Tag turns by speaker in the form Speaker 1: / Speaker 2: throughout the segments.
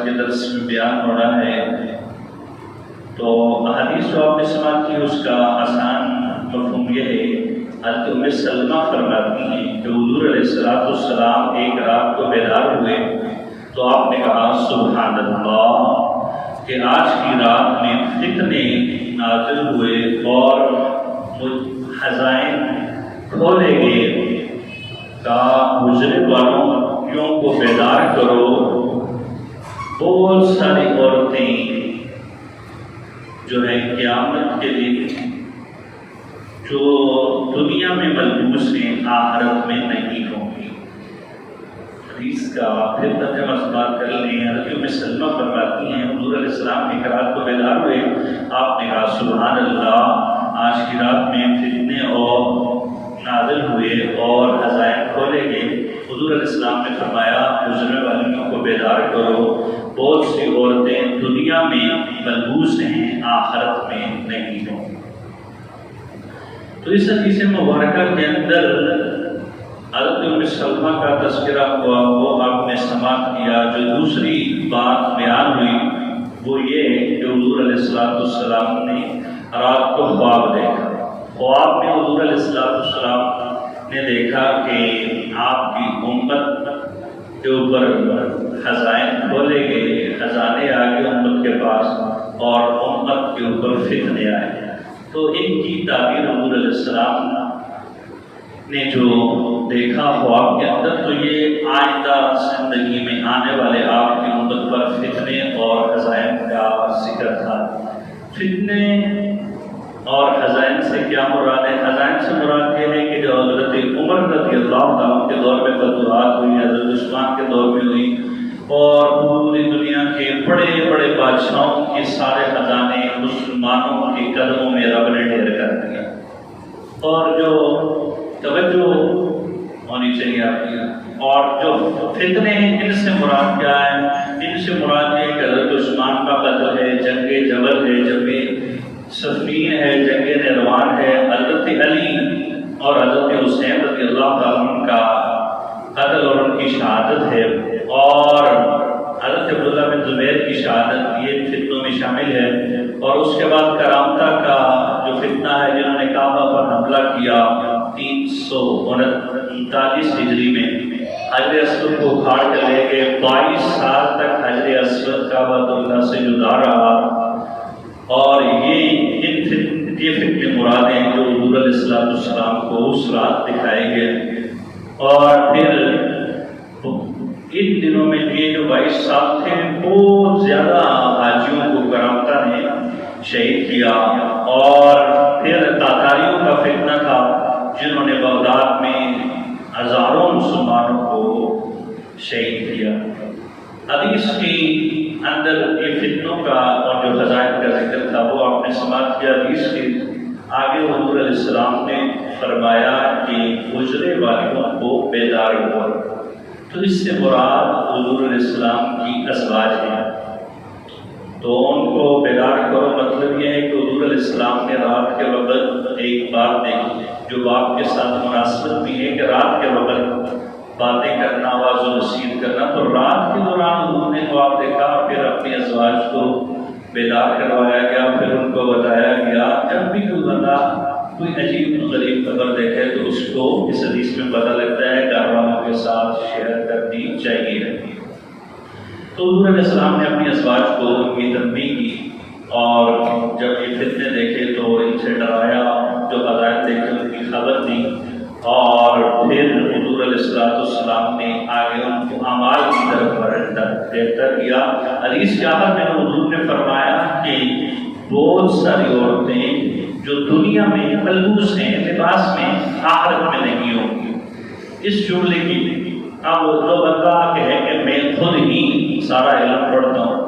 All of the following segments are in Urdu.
Speaker 1: کے درس میں بیان ہو رہا ہے، تو احادیث جو آپ نے سماعت کی اس کا آسان مفہوم یہ ہے، حضرت ام سلمہ فرماتی ہیں کہ حضور علیہ السلام ایک رات کو بیدار ہوئے تو آپ نے کہا سبحان اللہ کہ آج کی رات میں فتنے نازل ہوئے اور خزائن کھولے گئے، کہا گزرے والوں کو بیدار کرو، بہت ساری عورتیں جو ہے قیامت کے دن جو دنیا میں ملبوس ہیں آخرت میں نہیں ہوں گی۔ حدیث کا پھر ترجمہ سماعت کر لیں۔ حضرت ام سلمہ فرماتی ہیں حضور علیہ السلام ایک رات کو بیدار ہوئے، آپ نے کہا سبحان اللہ، آج کی رات میں فتنے اور نازل ہوئے اور خزائن کھولے گئے۔ حضور علیہ السلام نے فرمایا گزرنے والیوں کو بیدار کرو، بہت سی عورتیں دنیا میں ملبوس ہیں آخرت میں نہیں ہوں۔ تو اس حدیث مبارکہ کے اندر حضرت ام سلمہ کا تذکرہ ہوا، وہ آپ نے سماعت کیا۔ جو دوسری بات بیان ہوئی وہ یہ کہ حضور علیہ السلام نے رات کو خواب دیکھا۔ خواب میں حضور علیہ السلام نے دیکھا کہ آپ کی امت کے اوپر خزائن کھولے گئے، خزانے آ گئے امت کے پاس اور امت کے اوپر فتنے آئے۔ تو ان کی تعبیر حضور علیہ السلام نے جو دیکھا خواب کے اندر، تو یہ آئندہ زندگی میں آنے والے آپ کی امت پر فتنے اور خزائن کا ذکر تھا۔ فتنے اور خزائن سے کیا مراد ہے؟ خزائن سے مراد یہ ہے کہ جو حضرت عمر رضی اللہ عنہ کے دور میں فتوحات ہوئی، حضرت عثمان کے دور میں ہوئی، اور پوری دنیا کے بڑے بڑے بادشاہوں کے سارے خزانے مسلمانوں کے قدموں میں رب نے ڈھیر کر دیا۔ اور جو توجہ ہونی چاہیے آپ کی، اور جو فتنے ہیں ان سے مراد کیا ہے؟ ان سے مراد یہ کہ حضرت عثمان کا قتل ہے، جنگ جبل ہے، جنگ صفین ہے، جنگ نہروان ہے، حضرت علی اور حضرت حسین رضی اللہ عنہ کا قتل اور ان کی شہادت ہے، اور حضرت عبداللہ بن زبیر کی شہادت، یہ فتنوں میں شامل ہے۔ اور اس کے بعد کرامتہ کا جو فتنہ ہے، جنہوں نے کعبہ پر حملہ کیا 339 ہجری میں، حجر اسود کو اکھاڑ کر لے کے 22 سال تک حجر اسود کعبہ اللہ سے جدا رہا، اور یہ فتنے مراد ہیں جو حضور علیہ السلام کو اس رات دکھائے گئے۔ اور پھر ان دنوں میں یہ جو 22 سال تھے، بہت زیادہ حاجیوں کو کرامتہ نے شہید کیا۔ اور پھر تاتاریوں کا فتنہ تھا، جنہوں نے بغداد میں ہزاروں مسلمانوں کو شہید کیا۔ حدیث کی اندر یہ فتنوں کا اور جو خزائن کا ذکر تھا وہ آپ نے سماعت کیا۔ حدیث کے آگے حضور علیہ السلام نے فرمایا کہ گزرے والیوں کو بیدار کرو، تو اس سے مراد حضور علیہ السلام کی ازواج ہیں، تو ان کو بیدار کرو۔ مطلب یہ ہے کہ حضور علیہ السلام نے رات کے وقت ایک بات دیکھی جو آپ کے ساتھ مناسبت بھی ہے کہ رات کے وقت باتیں کرنا، آواز و نصیحت کرنا۔ تو رات کے دوران حضور نے خواب دیکھا، پھر اپنی ازواج کو بیدار کروایا گیا، پھر ان کو بتایا گیا جب بھی کوئی بندہ کوئی عجیب غریب خبر دیکھے تو اس کو اس حدیث میں پتہ لگتا ہے گھر والوں کے ساتھ شیئر کرنی چاہیے۔ تو حضور علیہ السلام نے اپنی ازواج کو ان کی تنبیہ کی، اور جب یہ فتنے دیکھے تو ان سے ڈرایا، جو خزائن دیکھے ان کی خبر دی، اور پھر حضور علیہ السلام نے آگے ان کو اعمال کی طرف گرفتار کیا۔ حدیث کے آخر میں حضور نے فرمایا کہ بہت ساری عورتیں جو دنیا میں ملبوس ہیں لباس میں آخرت میں نہیں ہوں گی۔ اس جملے کی اب جو بندہ کہے کہ میں خود ہی سارا علم پڑھتا ہوں،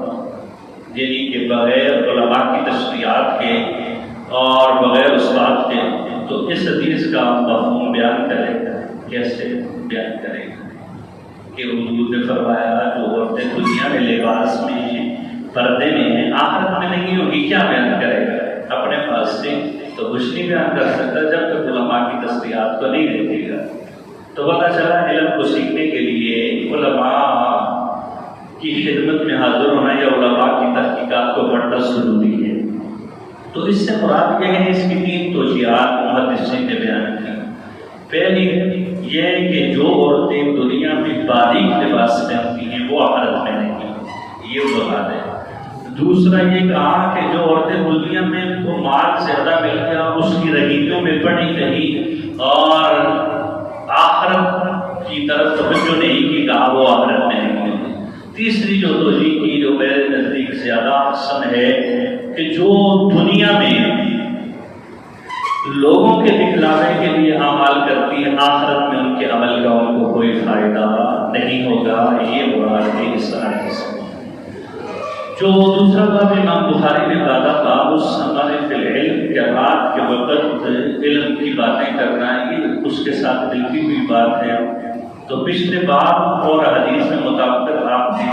Speaker 1: یعنی کہ بغیر علماء کی تشریحات کے اور بغیر استاد کے، تو اس حدیث کا مفہوم بیان کرے گا۔ کیسے بیان کرے گا کہ حضور نے فرمایا جو عورتیں دنیا میں لباس میں پردے میں ہیں آخرت میں نہیں ہوگی، کیا بیان کرے گا؟ اپنے پاس سے تو کچھ نہیں بیان کر سکتا جب تک علماء کی تصریحات کو نہیں دیکھے گا۔ تو پتہ چلا علم کو سیکھنے کے لیے علماء کی خدمت میں حاضر ہونا یا علماء کی تحقیقات کو پڑھنا ضروری ہے۔ تو اس سے مراد یہ ہے، اس کی 3 توجیہات محدثین نے بیان کی۔ پہلی یہ ہے کہ جو عورتیں دنیا میں باریک لباس پہنتی ہیں وہ آخرت میں نہیں، یہ مراد ہے۔ دوسرا یہ کہا کہ جو عورتیں دنیا میں کو مال زیادہ مل گیا اس کی رغیفوں میں پڑی رہی اور آخرت کی طرف توجہ نہیں کی، کہا وہ آخرت میں نہیں ہوگی۔ تیسری جو توجیہ کی جو میرے نزدیک زیادہ حسن ہے کہ جو دنیا میں لوگوں کے دکھلاوے کے لیے اعمال کرتی ہے، آخرت میں ان کے عمل کا ان کو کوئی فائدہ نہیں ہوگا، یہ مراد ہے اس طرح سے۔ جو دوسرا باب امام بخاری نے بادا باب السماع فی العلم کہ رات کے وقت علم کی باتیں کرنا، یہ اس کے ساتھ ملتی ہوئی بات ہے۔ تو پچھلے باب اور حدیث میں مطابق آپ نے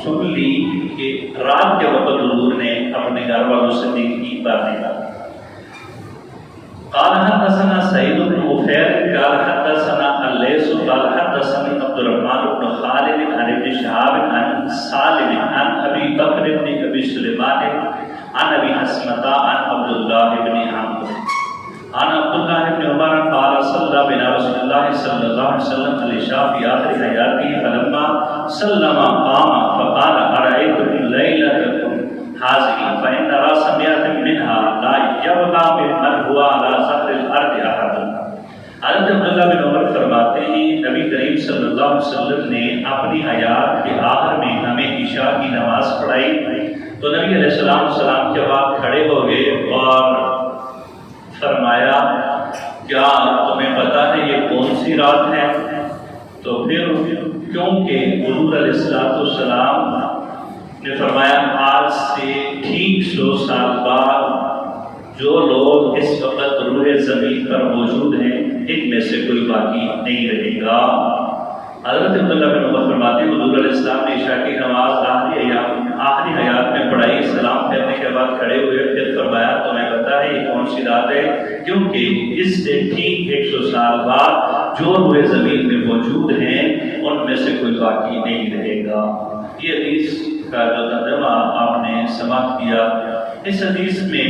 Speaker 1: سن لی کہ رات کے وقت حضور نے اپنے گھر والوں سے دین کی باتیں کی۔ قال حدثنا سعید بن عفیر قال حدثنا اللیث قال حدثنا عبد الرحمن بن خالد عن ابن شهاب عن سالم عن ابی بکر بن ابی سلیمان عن ابی حسمۃ عن عبد الله بن عمرو عن عبد الله بن عمر قال صلى بنا رسول الله صلى الله عليه وسلم العشاء في آخر حياته فلما سلم قام فقال أرأيتم ليلتكم هذه فإن رأس مئة منها لا يبقى ممن هو على ظهر الأرض أحد۔ حضرت عبداللہ بن عمر فرماتے ہیں نبی کریم صلی اللہ علیہ وسلم نے اپنی حیات کے آخر میں ہمیں عشاء کی نماز پڑھائی تو نبی علیہ السلام کے بعد کھڑے ہو گئے اور فرمایا کیا تمہیں پتا ہے یہ کون سی رات ہے؟ تو پھر کیونکہ حضور علیہ السلام نے فرمایا آج سے ٹھیک 100 سال بعد جو لوگ اس وقت روح زمین پر موجود ہیں ان میں سے کوئی باقی نہیں رہے گا۔ حضرت عبداللہ بن عمر فرماتے ہیں حضور علیہ السلام نے عشاء کی نماز آخری حیات میں پڑھائی، سلام پھیرنے کے بعد کھڑے ہوئے، پھر فرمایا تمہیں پتا ہے یہ کون سی رات ہے؟ کیونکہ اس سے ٹھیک 100 سال بعد جو روح زمین میں موجود ہیں ان میں سے کوئی باقی نہیں رہے گا۔ یہ حدیث کا جو ترجمہ آپ نے سماعت کیا، اس حدیث میں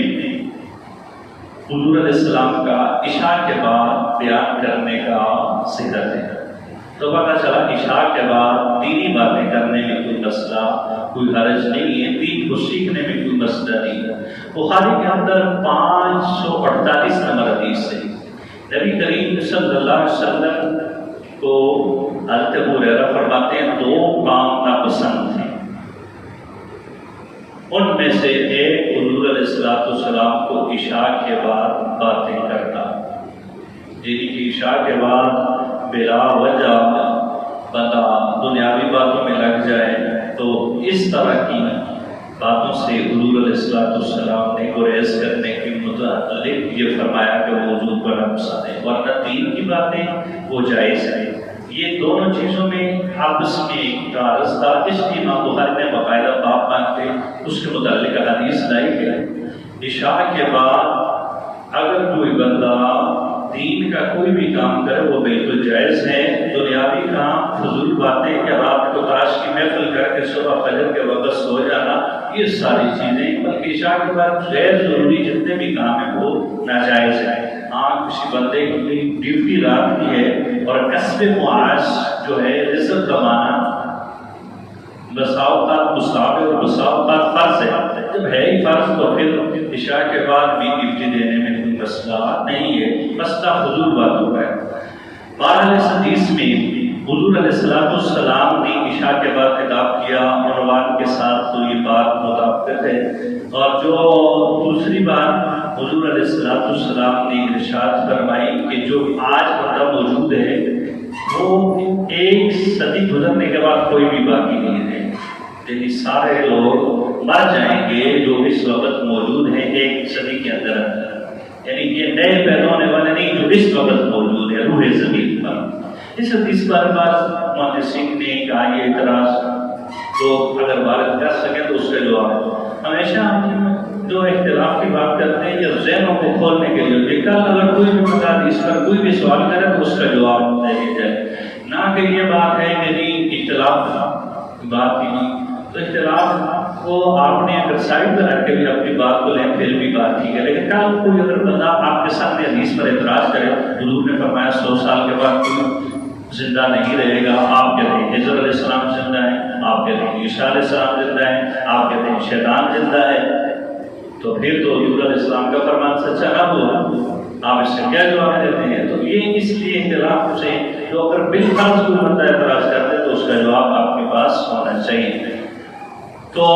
Speaker 1: حضور علیہ السلام کا عشاء کے بعد بیان کرنے کا صحت ہے۔ تو پتہ چلا عشاء کے بعد دینی باتیں کرنے میں کوئی مسئلہ، کوئی حرج نہیں ہے، دین کو سیکھنے میں کوئی مسئلہ نہیں ہے۔ بخاری کے اندر 548 نمبر حدیث ہے۔ نبی کریم صلی اللہ علیہ وسلم کو حضرت ابو ہریرہ فرماتے ہیں 2 کام ناپسند ہیں، ان میں سے ایک حضور علیہ السلام کو عشاء کے بعد باتیں کرنا، یعنی کہ عشاء کے بعد بلا وجہ بندہ دنیاوی باتوں میں لگ جائے تو اس طرح کی باتوں سے حضور علیہ السلام نے گریز کرنے کے متعلق یہ فرمایا کہ موجود پر نقصان ہے، ورنہ دین کی باتیں وہ جائز ہے۔ یہ دونوں چیزوں میں آپس میں ایک تعارض تھا، اس لیے امام بخاری نے باقاعدہ باب باندھتے اس کے متعلق حدیث لائی ہے۔ عشاء کے بعد اگر کوئی بندہ دین کا کوئی بھی کام کرے وہ بالکل جائز ہے۔ دنیاوی کام، فضول باتیں کہ رات کو تاش کی محفل کر کے صبح فجر کے وقت سو جانا، یہ ساری چیزیں بلکہ عشاء کے بعد غیر ضروری جتنے بھی کام ہیں وہ ناجائز ہیں۔ ہاں کسی بندے کی ڈیوٹی رات کی ہے اور کسب معاش جو ہے رزق کمانا بسا اوقات مستحب اور بسا اوقات فرض ہے، جب ہے ہی فرض تو پھر عشاء کے بعد بھی ڈیوٹی دینے میں کوئی مسئلہ نہیں ہے، مسئلہ فضول باتوں کا ہے۔ بہرحال اس حدیث میں حضور علیہ السلام نے عشاء کے بعد خطاب کیا عنوان کے ساتھ، تو یہ بات مطابقت ہے۔ اور جو دوسری بات حضور علیہ السلام نے ارشاد فرمائی کہ جو آج بندہ موجود ہے وہ 1 صدی گزرنے کے بعد کوئی بھی باقی نہیں ہے، یعنی سارے لوگ مر جائیں گے جو اس وقت موجود ہیں 1 صدی کے اندر، یعنی یہ نئے پیدا ہونے والے نہیں جو اس وقت موجود ہے روح زمین پر۔ اس حدیث پر بعض محدثین نے کہا یہ اعتراض لوگ اگر وارد کر سکیں تو اس کا جواب ہمیشہ ہم جو اختلاف کی بات کرتے ہیں یہ ذہنوں کو کھولنے کے لیے ہوتی ہے۔ کل اگر کوئی بھی حدیث پر کوئی بھی سوال کرے تو اس کا جواب دے دیا جائے، نہ کہ یہ بات ہے کہ نہیں اختلاف بات کی تو اختلاف کو آپ نے اگر سائڈ میں رکھ کے بھی اپنی بات کو لیں پھر بھی بات ٹھیک ہے، لیکن کل کوئی اگر بندہ آپ کے سامنے حدیث پر اعتراض کرے، حضور نے فرمایا 100 سال کے بعد کوئی زندہ نہیں رہے گا، آپ کہتے ہیں حضرت علیہ السلام زندہ ہیں، آپ کہتے ہیں عیسیٰ علیہ السلام زندہ ہیں، آپ کہتے ہیں شیطان زندہ ہے، تو پھر تو حضور علیہ السلام کا فرمان سچا نہ ہوا، آپ اس سے کیا جواب دیتے ہیں؟ تو یہ اس لیے اختلاف سے جو اگر بالفرض کوئی بندہ اعتراض کرتے تو اس کا جواب آپ کے پاس ہونا چاہیے۔ تو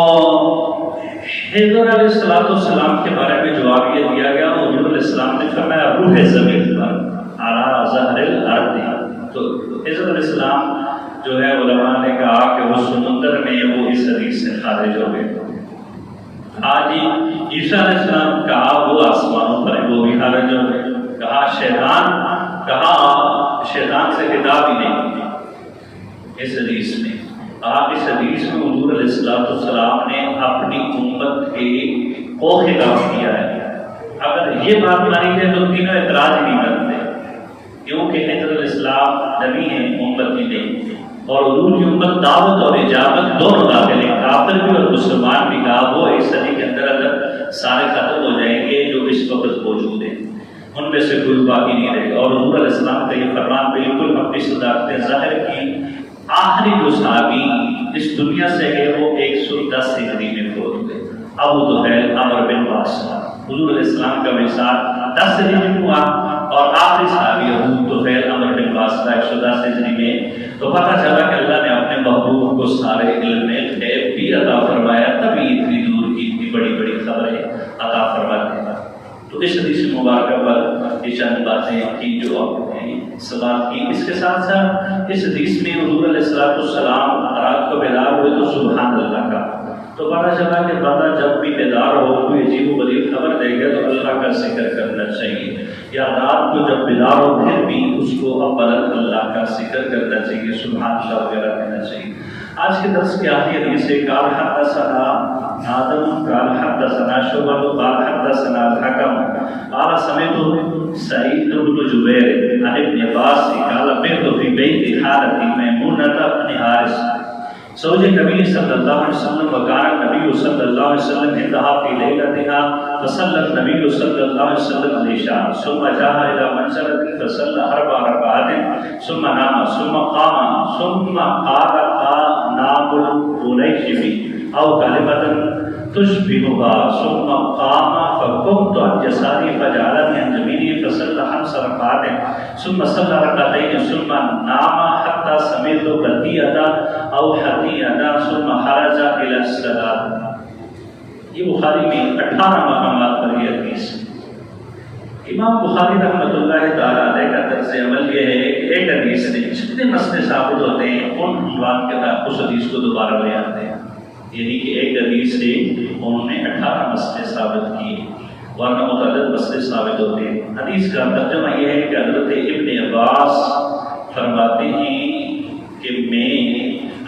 Speaker 1: حضرت علیہ السلام کے بارے میں جواب یہ دیا گیا، حضور علیہ السلام نے فرمایا روح زمین پر علی ظہر الارض، تو حضرت علیہ السلام جو ہے علماء نے کہا کہ وہ سمندر میں وہ اس حدیث سے خارج ہو گئے۔ آج عیسیٰ علیہ السلام کہا وہ آسمانوں پر وہ بھی خارج ہو گئے، کہا شیطان سے خطاب ہی نہیں اس حدیث میں۔ آپ اس حدیث میں حضور علیہ السلام نے اپنی امت کے کو خطاب کیا ہے۔ اگر یہ بات مانی جائے تو تینوں اعتراض ہی نہیں کرتے، کیونکہ حضرت علیہ السلام نبی ہیں، امت بھی نہیں، اور حضور کی امت دعوت اور اجابت دونوں داخل ہیں، کافر بھی اور مسلمان بھی، کہا وہ اس صدی کے اندر سارے ختم ہو جائیں گے جو اس وقت موجود ہیں، ان میں سے کوئی باقی نہیں رہے گا۔ اور حضور علیہ السلام کا یہ فرمان بالکل اپنی صداقت ظاہر کی۔ آخری جو صحابی اس دنیا سے گئے وہ 110 ہجری میں فوت ہوئے، ابو طفیل عمرو بن عاص۔ حضور علیہ السلام کا وصال 10 ہجری میں ہوا، اور آخری صحابی ابو طفیل عمرو بن عاص کا 110 ہجری میں۔ تو پتہ چلا کہ اللہ نے اپنے محبوب کو سارے علم غیب بھی عطا فرمایا، تبھی اتنی دور کی اتنی بڑی بڑی خبریں عطا فرماتے ہیں۔ تو اس حدیث مبارکہ پر یہ چند باتیں کی جو آپ نے سماعت کی۔ اس کے ساتھ ساتھ اس حدیث میں حضور علیہ السلام رات کو بیدار ہوئے تو سبحان اللہ کا، تو پتہ چلا کہ بندہ جب بھی بیدار ہو کوئی عجیب و غریب خبر دے گا تو اللہ کا ذکر کرنا چاہیے، یا رات کو جب بیدار ہو پھر بھی اس کو اولا اللہ کا ذکر کرنا چاہیے، سبحان اللہ وغیرہ کہنا چاہیے۔ آج کے درس کی آخری حدیث ہے، قال حدثنا آدم قال حدثنا شعبہ قال حدثنا الحکم قال سمعت سعید بن جبیر عن ابن عباس قال بت فی بیت خالتی میمونۃ بن حارث زوج نبی صلی اللہ علیہ وسلم، وکان نبی صلی اللہ علیہ وسلم انتہا فی لیلتها فصلی النبی صلی اللہ علیہ وسلم العشاء ثم جاء الى منزلۃ فصلی 4 رکعات ثم نام ثم قام ثم قال نام الغلیشبی او کلمة تشبهها ثم قام فقمت عن يساري فجعلني عن يميني فصلى 5 ركعات ثم صلى ركعتين ثم نام حتى سمعت قتيئة او حتيئة ثم خرج الى الصلاة۔ یہ بخاری میں 18 مقامات پر یہ حدیث ہے۔ امام بخاری رحمۃ اللہ تعالیٰ علیہ کا طرز عمل یہ ہے کہ ایک حدیث سے جتنے مسئلے ثابت ہوتے ہیں ان عنوان کے تحت اس حدیث کو دوبارہ لے آتے ہیں، یعنی کہ ایک حدیث سے انہوں نے 18 مسئلے ثابت کیے، ورنہ متعدد مسئلے ثابت ہوتے ہیں۔ حدیث کا ترجمہ یہ ہے کہ حضرت ابن عباس فرماتے ہیں کہ میں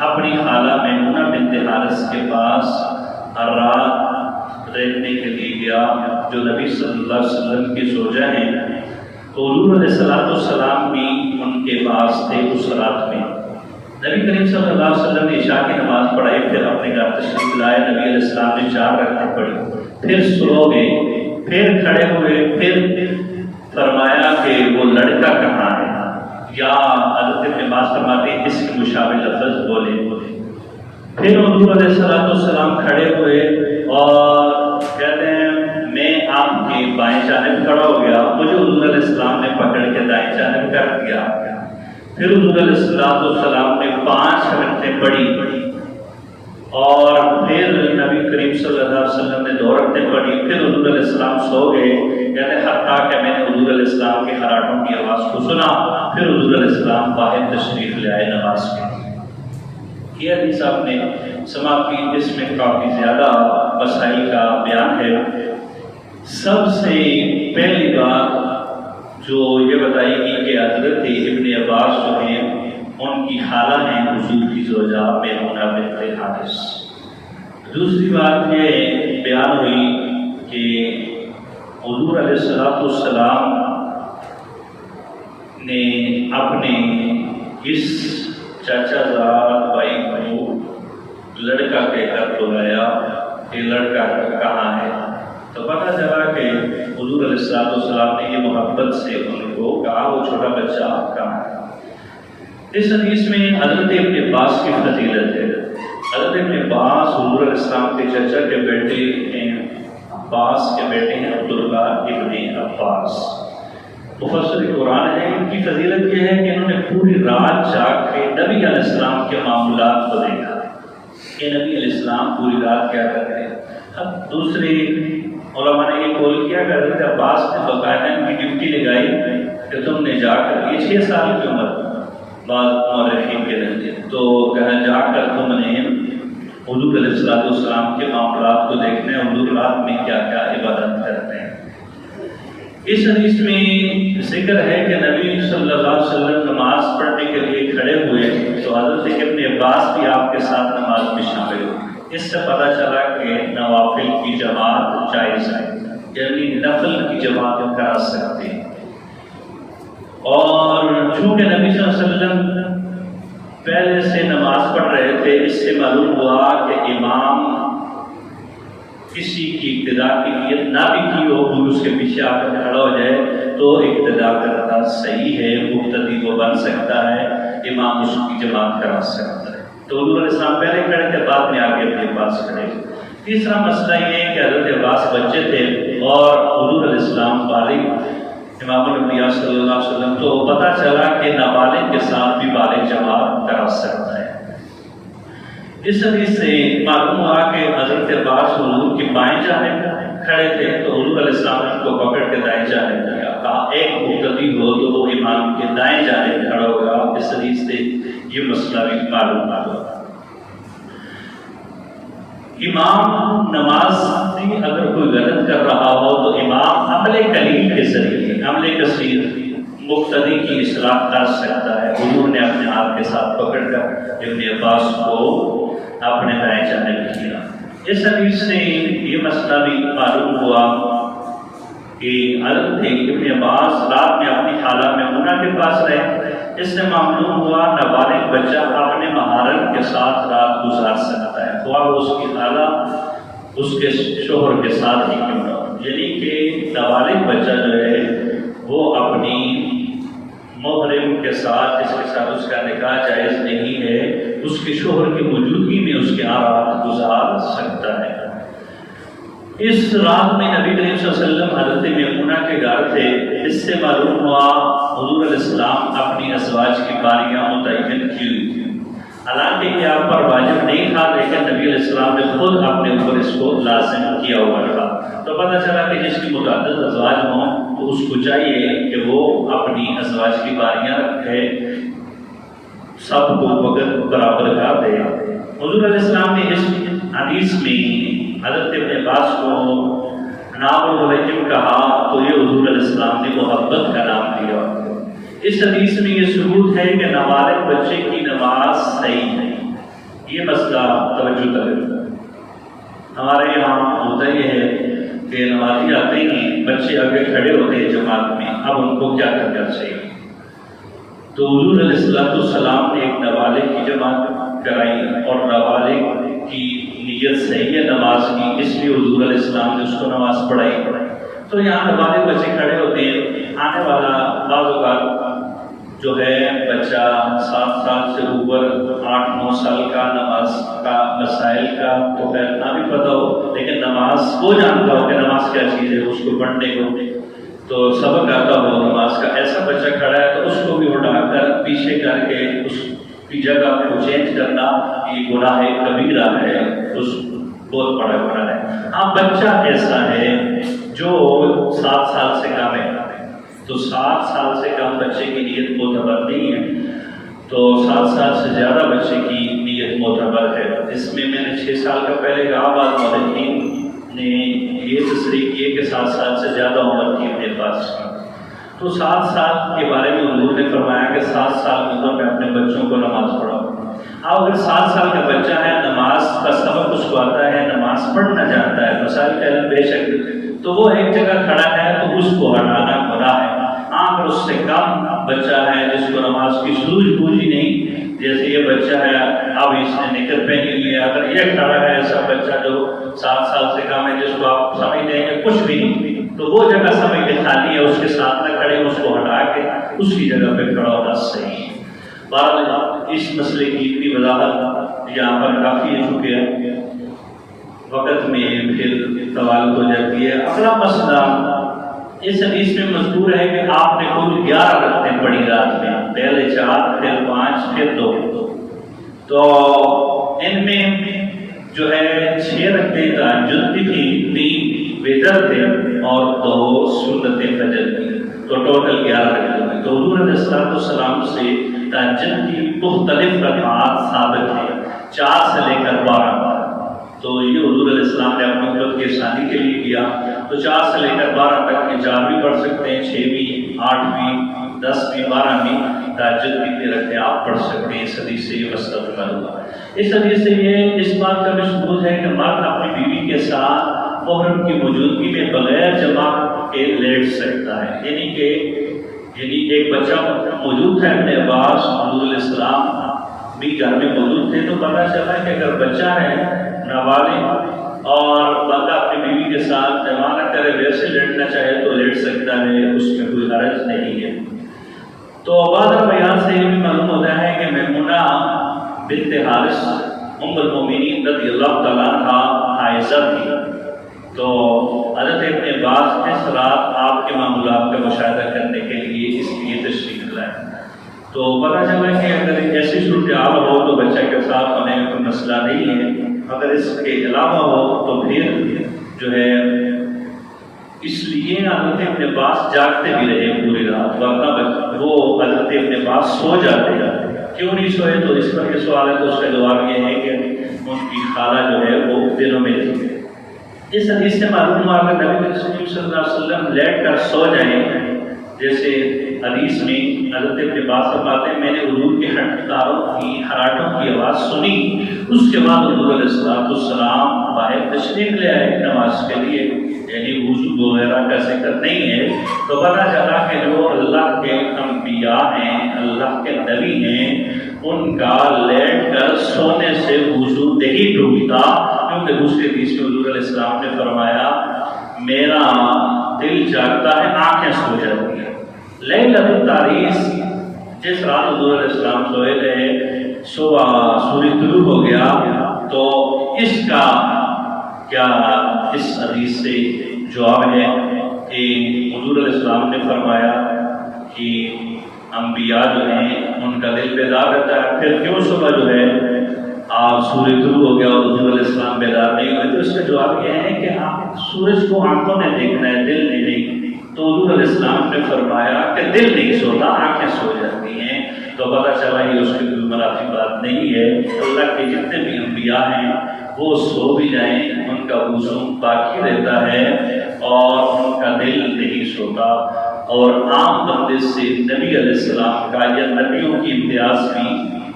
Speaker 1: اپنی خالہ میمونہ بنت حارث کے پاس رات رہنے کے لیے گیا، جو نبی صلی اللہ علیہ وسلم کی زوجہ ہیں، تو حضور علیہ السلام بھی ان کے پاس تھے اس رات میں۔ نبی کریم صلی اللہ علیہ وسلم نے عشاء کی نماز پڑھائی، پھر اپنے گھر تشریف لائے، نبی علیہ السلام نے 4 رکعتیں پڑھی، پھر سو گئے، پھر کھڑے ہوئے، پھر فرمایا کہ وہ لڑکا کہاں ہے، یا حضرت ابن عباس فرماتے ہیں اس کی مشابہ لفظ بولے۔ پھر حضور علیہ السلام کھڑے ہوئے اور کہتے ہیں میں آپ کی بائیں جانب کھڑا ہو گیا، مجھے حضور علیہ السلام نے پکڑ کے دائیں جانب کر دیا۔ پھر حضور علیہ السلام نے 5 رکعتیں پڑھی، اور پھر نبی کریم صلی اللہ علیہ وسلم نے 2 رکعتیں پڑھی، پھر حضور علیہ السلام سو گئے، کہتے ہیں حتیٰ کہ میں نے حضور علیہ السلام کے خراٹوں کی آواز کو سنا، پھر حضور علیہ السلام باہر تشریف لے آئے نماز کے۔ یہ حدیث آپ نے سماعت کی، اس میں کافی زیادہ مسائل کا بیان ہے۔ سب سے پہلی بات جو یہ بتائی گی کہ حضرت ابن عباس جو ہیں ان کی خالہ ہیں حضور کی زوجہ میمونہ بنت حارث۔ دوسری بات یہ بیان ہوئی کہ حضور علیہ السلام نے اپنے اس چاچا زاد بھائی کو لڑکا کہہ کر بلایا کہ لڑکا کہاں ہے؟ تو پتہ چلا کہ حضور علیہ السلام نے یہ محبت سے ان کو کہا وہ چھوٹا بچہ کہاں ہے۔ اس حدیث میں حضرت ابن عباس کی فضیلت ہے۔ حضرت ابن عباس حضور علیہ السلام کے چچا کے بیٹے ہیں، عباس کے بیٹے ہیں عبداللہ ابن عباس، مفسر قرآن ہے۔ ان کی فضیلت یہ ہے کہ انہوں نے پوری رات جاگ کے نبی علیہ السلام کے معاملات کو دیکھا کہ نبی علیہ السلام پوری رات کیا کرتے ہیں۔ اب دوسرے علماء نے یہ قول کیا کہ حضرت عباس نے باقاعدہ ان کی ڈیوٹی لگائی کہ تم نے جا کر، یہ 6 سال کی عمر بعض مورخین کے نزدیک، تو کہا جا کر تم نے حضور علیہ السلام کے معاملات کو دیکھنا ہے، حضور رات میں کیا کیا عبادت کرتے ہیں۔ اس حدیث میں ذکر ہے کہ نبی صلی اللہ علیہ وسلم نماز پڑھنے کے لیے کھڑے ہوئے تو حضرت ابن عباس بھی آپ کے ساتھ نماز میں شامل ہوئے۔ اس سے پتہ چلا کہ نوافل کی جماعت جائز ہے، یعنی نفل کی جماعت کرا سکتے ہیں۔ اور چونکہ نبی صلی اللہ علیہ وسلم پہلے سے نماز پڑھ رہے تھے، اس سے معلوم ہوا کہ امام کسی کی اقتدا کی نیت نہ بھی کی ہو، کوئی اس کے پیچھے آ کر کھڑا ہو جائے تو اقتدا کرنا صحیح ہے، مقتدی وہ بن سکتا ہے، امام اس کی جماعت کرا سکتا ہے۔ تو حضور علیہ السلام پہلے کھڑے تھے، بعد میں آگے اپنے پاس کھڑے۔ تیسرا مسئلہ یہ ہے کہ حضرت عباس بچے تھے اور حضور علیہ السلام بالغ، امام الانبیاء صلی اللہ علیہ وسلم، تو پتہ چلا کہ نابالغ کے ساتھ بھی بالغ جماعت کرا سکتا ہے۔ اس حدیث سے معلوم ہوا کہ حضرت عباس حضور کی بائیں جانب کھڑے تھے تو حضور علیہ السلام نے ان کو پکڑ کے دائیں جانب کیا، کہا ایک مقتدی ہو تو وہ امام کے دائیں جانب کھڑا ہوگا۔ اس حدیث سے یہ مسئلہ بھی معلوم ہوا۔ امام نماز میں اگر کوئی غلط کر رہا ہو تو امام عمل قلیل کے ذریعے عمل کثیر مقتدی کی اصلاح کر سکتا ہے۔ حضور نے اپنے ہاتھ کے ساتھ پکڑ کر ابن عباس کو اپنے دائیں جانب کیا۔ اس حدیث سے یہ مسئلہ بھی معلوم ہوا کہ حضرت ابن عباس رات میں اپنی خالہ میمونہ کے پاس رہے۔ اس سے معلوم ہوا نابالغ بچہ اپنے محرم کے ساتھ رات گزار سکتا ہے، خواہ اس کی خالہ اس کے شوہر کے ساتھ ہی کیوں نہ ہو، یعنی کہ نابالغ بچہ جو ہے وہ اپنی محرم کے ساتھ، جس کے ساتھ اس کا نکاح جائز نہیں ہے، اس کے شوہر کی موجودگی میں اس کے رات گزار سکتا ہے۔ اس رات میں نبی کریم صلی اللہ علیہ وسلم حضرت میمونہ کے گھر تھے۔ اس سے معلوم ہوا حضور علیہ السلام اپنی ازواج کی باریاں متعین کی ہوئی تھی، حالانکہ یہ آپ پر واجب نہیں تھا، لیکن نبی علیہ السلام نے خود اپنے اوپر اس کو لازم کیا ہوا تھا۔ تو پتہ چلا کہ جس کی متعدد ازواج ہوں تو اس کو چاہیے کہ وہ اپنی ازواج کی باریاں رکھے، سب کو وقت برابر کر دے۔ حضور علیہ السلام نے اس حدیث میں حضرت ابن عباس کو نام الملجم کہا تو یہ حضور علیہ السلام نے محبت کا نام دیا۔ اس حدیث میں یہ ثبوت ہے کہ نابالغ بچے کی نماز صحیح نہیں، یہ مسئلہ توجہ کرے۔ ہمارے یہاں ہوتا یہ ہے کہ نمازی آتے ہی بچے آگے کھڑے ہوتے ہیں جماعت میں، اب ان کو کیا کرنا چاہیے؟ تو حضور علیہ السلام نے ایک نابالغ کی جماعت کرائی اور نابالغ کی نیت صحیح ہے نماز کی، اس لیے حضور علیہ السلام نے اس کو نماز پڑھائی۔ تو یہاں نابالغ بچے کھڑے ہوتے ہیں، آنے والا بعض اوقات جو ہے بچہ 7 سال سے اوپر 8-9 سال کا، نماز کا مسائل کا تو خیر نہ بھی پتہ ہو، لیکن نماز وہ جانتا ہو کہ نماز کیا چیز ہے، اس کو پڑھنے کو تو سبق آتا ہو نماز کا، ایسا بچہ کھڑا ہے تو اس کو بھی اٹھا کر پیچھے کر کے اس کی جگہ کو چینج کرنا یہ گناہ کبیرہ ہے، اس بہت بڑا گناہ ہے۔ ہاں بچہ ایسا ہے جو 7 سال سے کم ہے تو 7 سال سے کم بچے کی نیت معتبر نہیں ہے، تو 7 سال سے زیادہ بچے کی نیت معتبر ہے۔ اس میں نے 6 سال کا پہلے کہا، بعض مولویین نے یہ تصریح کی کہ 7 سال سے زیادہ عمر کی اپنے پاس، تو 7 سال کے بارے میں حضور نے فرمایا کہ 7 سال کی عمر میں اپنے بچوں کو نماز پڑھاؤ۔ اب اگر 7 سال کا بچہ ہے، نماز کا سبق اس کو آتا ہے، نماز پڑھنا جانتا ہے، مسائل کا علم بے شک، تو وہ ایک جگہ کھڑا ہے تو اس کو ہٹانا گناہ ہے۔ اگر اس سے کم بچہ ہے جس کو نماز کی سوجھ بوجھ ہی نہیں، جیسے یہ بچہ ہے اب اس نے نکر پہنی ہوئی ہے، اگر یہ کھڑا ہے ایسا بچہ جو 7 سال سے کم ہے جس کو آپ سمجھتے ہیں کہ کچھ بھی نہیں، تو وہ جگہ سمجھ کے خالی ہے، اس کے ساتھ نہ کھڑے، اس کو ہٹا کے اس کی جگہ پہ کھڑا ہونا صحیح ہے۔ بہرحال اس مسئلے کی اتنی وضاحت یہاں پر کافی ہو چکے ہیں، وقت میں پھر طوال ہو جاتی ہے۔ اگلا مسئلہ اس حدیث میں مذکور ہے کہ آپ نے کل 11 رکعتیں پڑھی رات میں، پہلے 4 پھر 5 پھر 2، تو ان میں جو ہے 6 رکعتیں تہجد کی تھی، 3 وتر تھے اور 2 سنت فجر کی، تو ٹوٹل 11 رکعتیں۔ تو حضور علیہ السلام سے تہجد کی مختلف رکعات ثابت ہیں، 4 سے لے کر 12۔ تو یہ حضور علیہ السلام نے اپنی امت کی آسانی کے لیے کیا، تو 4 سے لے کر 12 تک کے 4 بھی پڑھ سکتے ہیں، 6 بھی، 8 بھی، 10 بھی، 12 بھی، تہجد کی رکعتیں آپ پڑھ سکتے ہیں۔ اس حدیث سے یہ مسئلہ ہوا۔ اس حدیث سے یہ اس بات کا بھی ثبوت ہے کہ مرد اپنی بیوی کے ساتھ محرم کی موجودگی میں بغیر جماع کے لیٹ سکتا ہے، یعنی ایک بچہ موجود تھا، ابن عباس حضور علیہ السلام بھی گھر میں موجود تھے، تو پتہ چلا کہ اگر بچہ ہے نابالغ اور بندہ اپنی بیوی کے ساتھ جماع نہ کرے، ویسے لیٹنا چاہے تو لیٹ سکتا ہے، اس میں کوئی حرج نہیں ہے۔ تو بعض بیان سے یہ بھی معلوم ہوتا ہے کہ میمونہ بنت حارث ام المؤمنین رضی اللہ تعالیٰ عنہا حائضہ تھی، تو حضرت ابن عباس اس رات آپ کے معمولات کا مشاہدہ کرنے کے لیے اس لیے تشریف لائے، تو پتہ چلا کہ اگر ایسی صورتحال ہو تو بچہ کے ساتھ ہونے میں کوئی مسئلہ نہیں ہے، اگر اس کے علاوہ ہو تو پھر جو ہے اس لیے حضرت ابن عباس جاگتے بھی رہے پوری رات، ورنہ وہ حضرت ابن عباس سو جاتے ہیں۔ کیوں نہیں سوئے؟ تو اس پر یہ سوال ہے، تو اس کا جواب یہ ہے کہ ان کی خالہ جو ہے وہ دنوں میں تھی۔ اس حدیث سے معلوم ہوا کہ نبی کریم صلی اللہ علیہ وسلم لیٹ کر سو جائیں، جیسے حدیث میں حضرت ابن عباس فرماتے ہیں میں نے حضور کے ہراٹوں کی آواز سنی، اس کے بعد حضور علیہ السلام باہر تشریف لے آئے نماز کے لیے، یعنی وضو وغیرہ کا ذکر نہیں ہے، تو پتہ چلا کہ جو اللہ کے انبیاء ہیں، اللہ کے نبی ہیں، ان کا لیٹ کر سونے سے وضو نہیں ٹوٹتا، کیونکہ دوسرے حدیث میں حضور علیہ السلام نے فرمایا میرا دل جاگتا ہے، آنکھیں سو جاتی ہیں۔ لیلۃ التاریس جس رات حضور علیہ السلام سوئے تھے، صبح سورج طلوع ہو گیا، تو اس کا کیا اس حدیث سے جواب ہے کہ حضور علیہ السلام نے فرمایا کہ انبیاء جو ہیں ان کا دل بیدار رہتا ہے، پھر کیوں صبح جو ہے آپ سورج طلوع ہو گیا اور حضور علیہ السلام بیدار نہیں ہوئے؟ تو اس کا جواب یہ ہے کہ آپ سورج کو آنکھوں نے دیکھنا ہے، دل نے نہیں۔ تو حضور علیہ السلام نے فرمایا کہ دل نہیں سوتا، آنکھیں سو جاتی ہیں، تو پتہ چلا یہ اس کی کوئی منافی بات نہیں ہے۔ اللہ کے جتنے بھی انبیاء ہیں وہ سو بھی جائیں، ان کا وضو باقی رہتا ہے اور ان کا دل نہیں سوتا۔ اور عام بندے سے نبی علیہ السلام کا یا نبیوں کی امتیاز بھی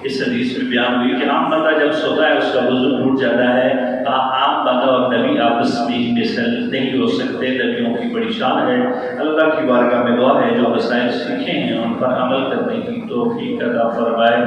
Speaker 1: اس حدیث میں بیان ہوئی کہ عام بندہ جب سوتا ہے اس کا وضو ٹوٹ جاتا ہے، عام بندہ اور نبی آپس میں مثل نہیں ہو سکتے، نبیوں کی بڑی شان ہے۔ اللہ کی بارگاہ میں دعا ہے جو مسائل سیکھے ہیں ان پر عمل کرنے کی توفیق عطا فرمائے۔